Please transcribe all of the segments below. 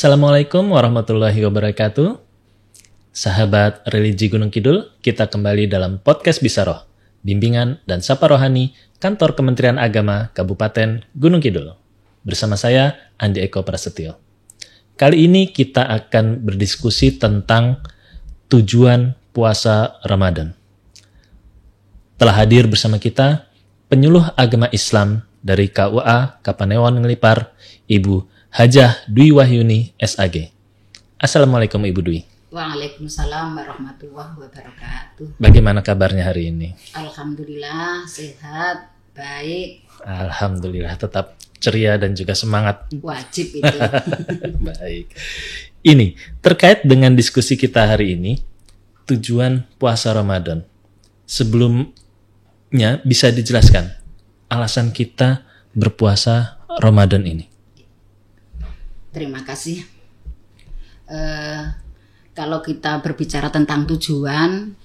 Assalamualaikum warahmatullahi wabarakatuh. Sahabat religi Gunung Kidul, kita kembali dalam podcast Bisaroh, bimbingan dan sapa rohani Kantor Kementerian Agama Kabupaten Gunung Kidul. Bersama saya, Andi Eko Prasetyo. Kali ini kita akan berdiskusi tentang tujuan puasa Ramadan. Telah hadir bersama kita penyuluh agama Islam dari KUA Kapanewon Ngelipar, Ibu Hajah Dwi Wahyuni SAG. Assalamualaikum Ibu Dwi. Waalaikumsalam warahmatullahi wabarakatuh. Bagaimana kabarnya hari ini? Alhamdulillah sehat, baik. Alhamdulillah tetap ceria dan juga semangat. Wajib itu. Baik. Ini terkait dengan diskusi kita hari ini, tujuan puasa Ramadan. Sebelumnya bisa dijelaskan alasan kita berpuasa Ramadan ini. Terima kasih. Kalau kita berbicara tentang tujuan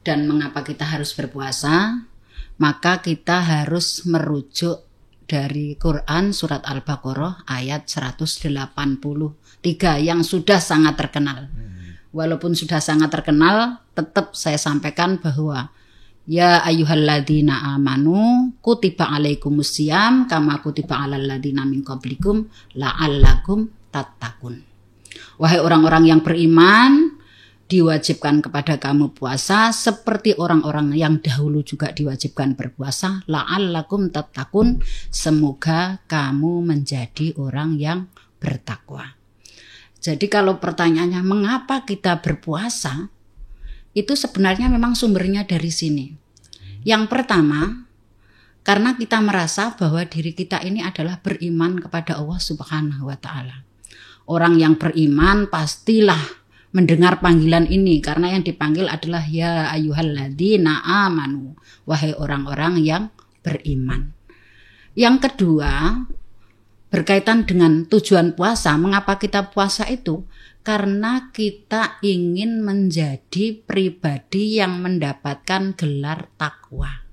dan mengapa kita harus berpuasa, maka kita harus merujuk dari Quran surat Al-Baqarah ayat 183 yang sudah sangat terkenal. Walaupun sudah sangat terkenal, tetap saya sampaikan bahwa ya ayyuhalladzina amanu kutiba alaikumusiyam kama kutiba alal ladzina min qablikum la'allakum tattaqun. Wahai orang-orang yang beriman, diwajibkan kepada kamu puasa seperti orang-orang yang dahulu juga diwajibkan berpuasa, la'allakum tattaqun, semoga kamu menjadi orang yang bertakwa. Jadi kalau pertanyaannya mengapa kita berpuasa, itu sebenarnya memang sumbernya dari sini. Yang pertama, karena kita merasa bahwa diri kita ini adalah beriman kepada Allah Subhanahu wa Ta'ala. Orang yang beriman pastilah mendengar panggilan ini, karena yang dipanggil adalah ya ayyuhalladzina amanu, wahai orang-orang yang beriman. Yang kedua, berkaitan dengan tujuan puasa, mengapa kita puasa itu? Karena kita ingin menjadi pribadi yang mendapatkan gelar takwa.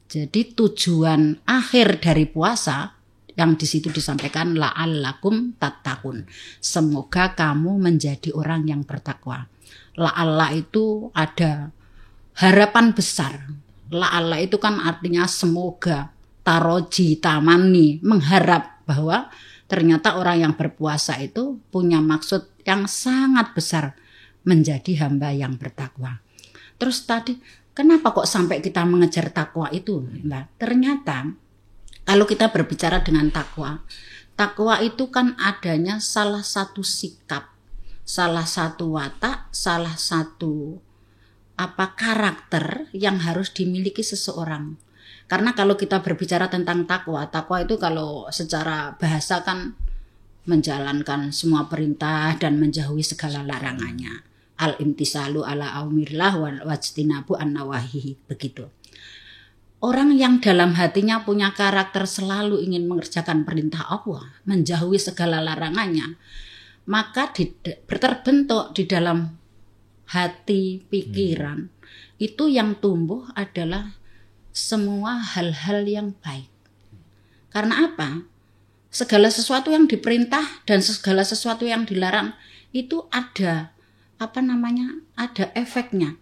Jadi tujuan akhir dari puasa yang di situ disampaikan la'allakum tattaqun. Semoga kamu menjadi orang yang bertakwa. La'alla itu ada harapan besar. La'alla itu kan artinya semoga, taroji, tamani, mengharap bahwa ternyata orang yang berpuasa itu punya maksud yang sangat besar, menjadi hamba yang bertakwa. Terus tadi, kenapa kok sampai kita mengejar takwa itu? Nah, ternyata kalau kita berbicara dengan takwa, takwa itu kan adanya salah satu sikap, salah satu watak, salah satu karakter yang harus dimiliki seseorang. Karena kalau kita berbicara tentang takwa itu kalau secara bahasa kan menjalankan semua perintah dan menjauhi segala larangannya. Al-imtisalu ala aumirlah wajtinabu an-nawahihi, begitu. Orang yang dalam hatinya punya karakter selalu ingin mengerjakan perintah Allah, menjauhi segala larangannya, maka terbentuk di dalam hati, pikiran, itu yang tumbuh adalah semua hal-hal yang baik. Karena apa? Segala sesuatu yang diperintah dan segala sesuatu yang dilarang itu ada ada efeknya.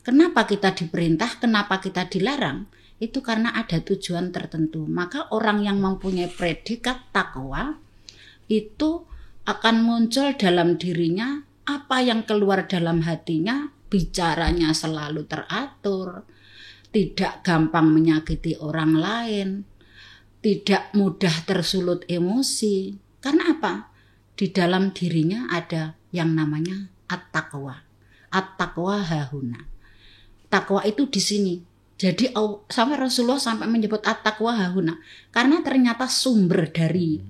Kenapa kita diperintah, kenapa kita dilarang? Itu karena ada tujuan tertentu. Maka orang yang mempunyai predikat takwa itu akan muncul dalam dirinya, apa yang keluar dalam hatinya, bicaranya selalu teratur, tidak gampang menyakiti orang lain, tidak mudah tersulut emosi. Karena apa? Di dalam dirinya ada yang namanya at-taqwa. At-taqwa hahuna. Takwa itu di sini. Jadi sampai Rasulullah sampai menyebut at-taqwa hahuna. Karena ternyata sumber dari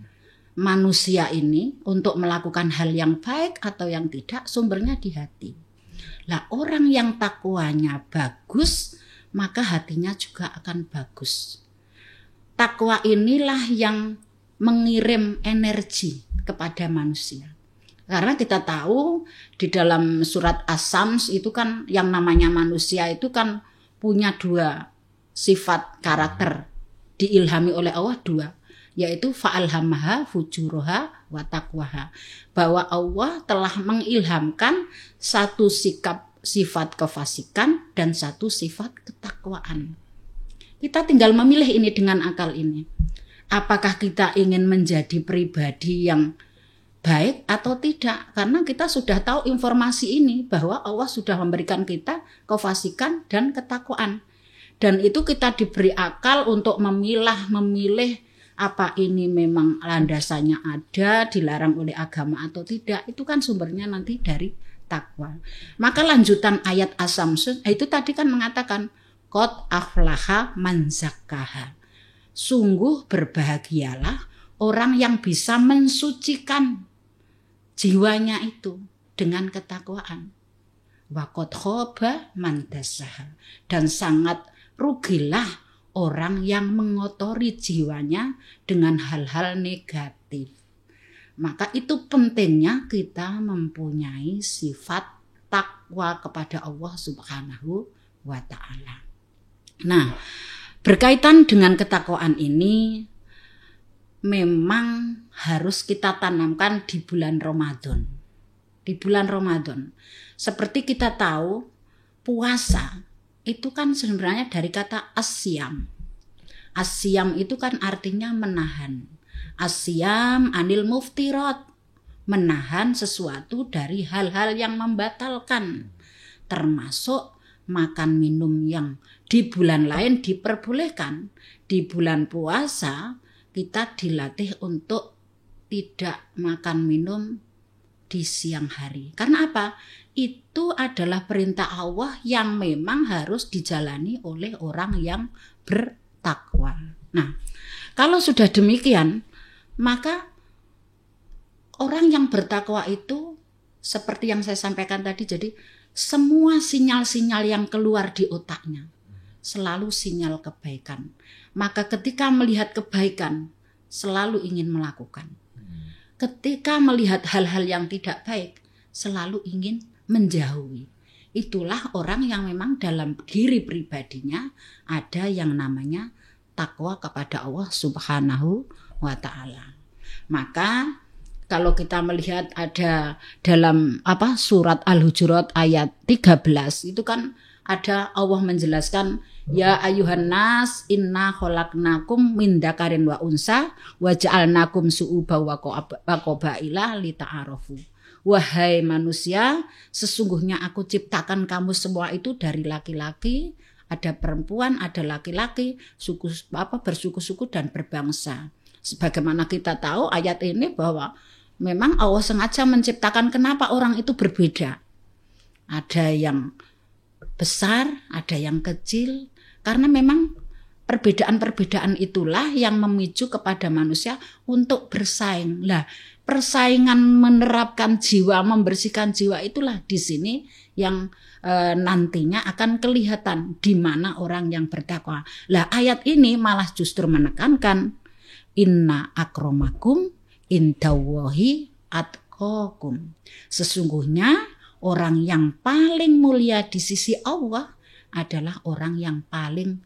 manusia ini untuk melakukan hal yang baik atau yang tidak, sumbernya di hati. Lah orang yang takwanya bagus, maka hatinya juga akan bagus. Takwa inilah yang mengirim energi kepada manusia. Karena kita tahu di dalam surat As-Sams itu kan yang namanya manusia itu kan punya dua sifat karakter. Diilhami oleh Allah dua. yaitu fa'alhamaha fujuraha wa taqwaha, bahwa Allah telah mengilhamkan satu sifat kefasikan dan satu sifat ketakwaan. Kita tinggal memilih ini dengan akal ini. Apakah kita ingin menjadi pribadi yang baik atau tidak? Karena kita sudah tahu informasi ini bahwa Allah sudah memberikan kita kefasikan dan ketakwaan. Dan itu kita diberi akal untuk memilih apa ini memang landasannya ada, dilarang oleh agama atau tidak. Itu kan sumbernya nanti dari takwa. Maka lanjutan ayat As-Samsun itu tadi kan mengatakan qad aflaha man zakkaha. Sungguh berbahagialah orang yang bisa mensucikan jiwanya itu dengan ketakwaan. Wa qad khaba man dassaha. Dan sangat rugilah orang yang mengotori jiwanya dengan hal-hal negatif. Maka itu pentingnya kita mempunyai sifat takwa kepada Allah Subhanahu wa ta'ala. Nah, berkaitan dengan ketakwaan ini memang harus kita tanamkan di bulan Ramadan. Di bulan Ramadan. Seperti kita tahu, puasa itu kan sebenarnya dari kata asyam. Asyam itu kan artinya menahan. Asyam anil muftirat, menahan sesuatu dari hal-hal yang membatalkan, termasuk makan minum yang di bulan lain diperbolehkan. Di bulan puasa kita dilatih untuk tidak makan minum di siang hari. Karena apa? Itu adalah perintah Allah yang memang harus dijalani oleh orang yang bertakwa. Nah, kalau sudah demikian, maka orang yang bertakwa itu seperti yang saya sampaikan tadi, jadi semua sinyal-sinyal yang keluar di otaknya selalu sinyal kebaikan. Maka ketika melihat kebaikan selalu ingin melakukan. Ketika melihat hal-hal yang tidak baik selalu ingin menjauhi. Itulah orang yang memang dalam diri pribadinya ada yang namanya takwa kepada Allah Subhanahu wa ta'ala. Maka kalau kita melihat ada dalam surat Al-Hujurat ayat 13 itu kan ada Allah menjelaskan ya ayuhan nas inna khalaqnakum min dzakarin wa unsa wa ja'alnakum syu'uban wa qabaila lita'arafu. Wahai manusia, sesungguhnya aku ciptakan kamu semua itu dari laki-laki, ada perempuan, ada laki-laki, bersuku-suku dan berbangsa. Sebagaimana kita tahu ayat ini bahwa memang Allah sengaja menciptakan kenapa orang itu berbeda. Ada yang besar, ada yang kecil. Karena memang perbedaan-perbedaan itulah yang memicu kepada manusia untuk bersaing. Lah, persaingan menerapkan jiwa, membersihkan jiwa itulah di sini yang nantinya akan kelihatan di mana orang yang bertakwa. Lah, ayat ini malah justru menekankan inna akramakum indallahi atqakum. Sesungguhnya orang yang paling mulia di sisi Allah adalah orang yang paling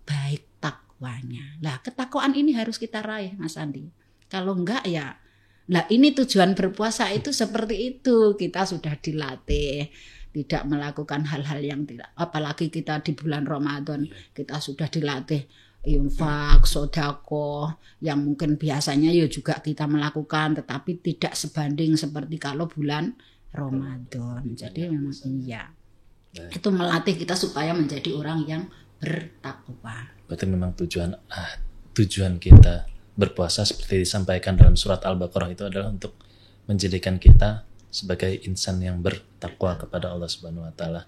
baik takwanya. Lah, ketakwaan ini harus kita raih, Mas Andi. Kalau enggak ya, lah ini tujuan berpuasa itu seperti itu. Kita sudah dilatih tidak melakukan hal-hal yang tidak, apalagi kita di bulan Ramadan, kita sudah dilatih infak, sedekah yang mungkin biasanya ya juga kita melakukan, tetapi tidak sebanding seperti kalau bulan Ramadan. Jadi memang iya. Itu melatih kita supaya menjadi orang yang bertakwa. Berarti memang tujuan kita berpuasa seperti disampaikan dalam surat Al-Baqarah itu adalah untuk menjadikan kita sebagai insan yang bertakwa kepada Allah Subhanahu wa taala.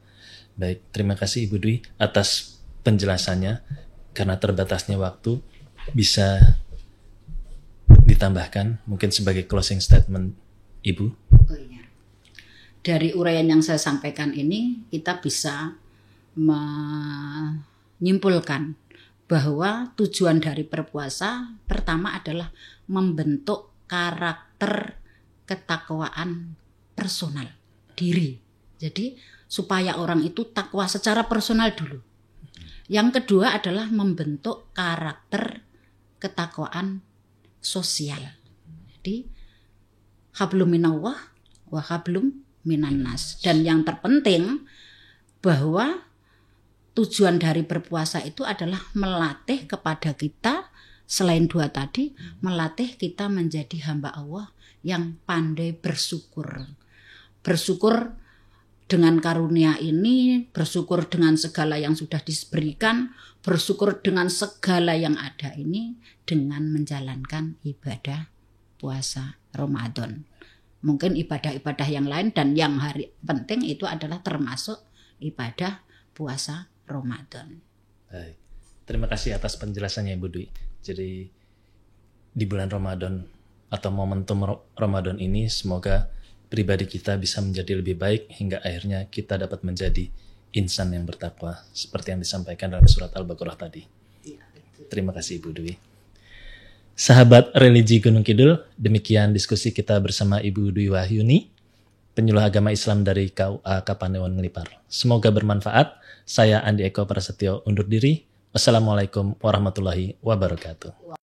Baik, terima kasih Ibu Dwi atas penjelasannya. Karena terbatasnya waktu, bisa ditambahkan mungkin sebagai closing statement Ibu. Oh iya. Dari uraian yang saya sampaikan ini kita bisa menyimpulkan bahwa tujuan dari berpuasa pertama adalah membentuk karakter ketakwaan personal diri. Jadi supaya orang itu takwa secara personal dulu. Yang kedua adalah membentuk karakter ketakwaan sosial. Jadi hablum minallah wa hablum minannas. Dan yang terpenting bahwa tujuan dari berpuasa itu adalah melatih kepada kita, selain dua tadi, melatih kita menjadi hamba Allah yang pandai bersyukur. Bersyukur dengan karunia ini, bersyukur dengan segala yang sudah diberikan, bersyukur dengan segala yang ada ini dengan menjalankan ibadah puasa Ramadan. Mungkin ibadah-ibadah yang lain dan yang hari penting itu adalah termasuk ibadah puasa Ramadan. Baik. Terima kasih atas penjelasannya Ibu Dwi. Jadi di bulan Ramadan atau momentum Ramadan ini semoga pribadi kita bisa menjadi lebih baik hingga akhirnya kita dapat menjadi insan yang bertakwa seperti yang disampaikan dalam surat Al-Baqarah tadi. Terima kasih Ibu Dwi. Sahabat religi Gunung Kidul, demikian diskusi kita bersama Ibu Dwi Wahyuni, penyuluh agama Islam dari KUA Kapanewon Ngelipar. Semoga bermanfaat. Saya Andi Eko Prasetyo undur diri. Wassalamualaikum warahmatullahi wabarakatuh.